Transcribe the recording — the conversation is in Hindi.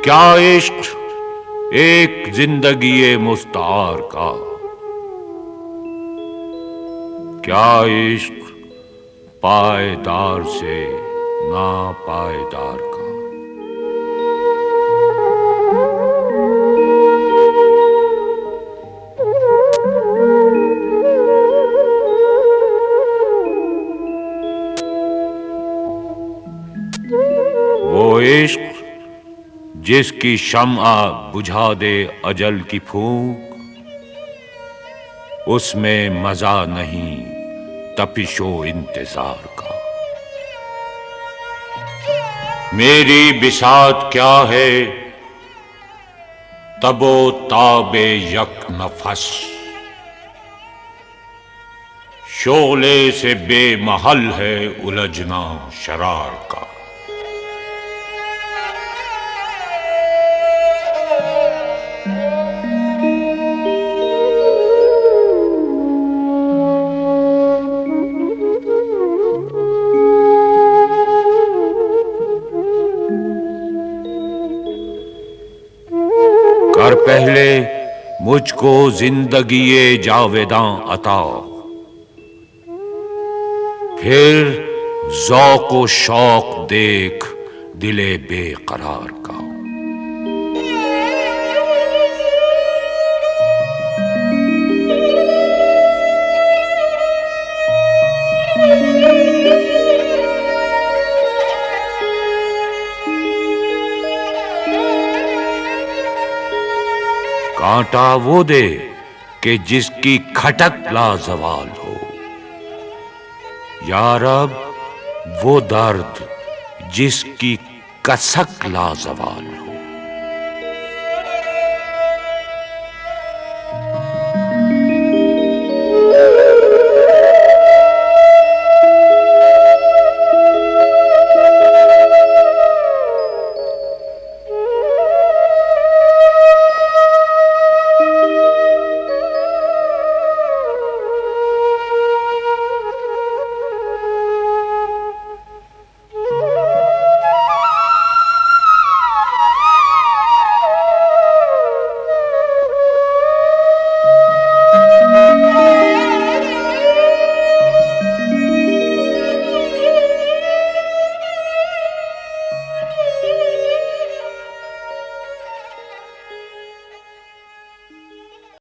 क्या इश्क एक जिंदगी मुस्तार का, क्या इश्क पायदार से ना पायदार का। वो इश्क जिसकी शम्आ बुझा दे अजल की फूंक, उसमें मजा नहीं तपिशो इंतजार का। मेरी बिसात क्या है तबो ताबे यक नफस, शोले से बेमहल है उलझना शरार का। कर पहले मुझको जिंदगी जावेदां अता, फिर ज़ौक़ व शौक़ देख दिले बेकरार का। कांटा वो दे कि जिसकी खटक लाजवाल हो, या रब वो दर्द जिसकी कसक लाजवाल हो।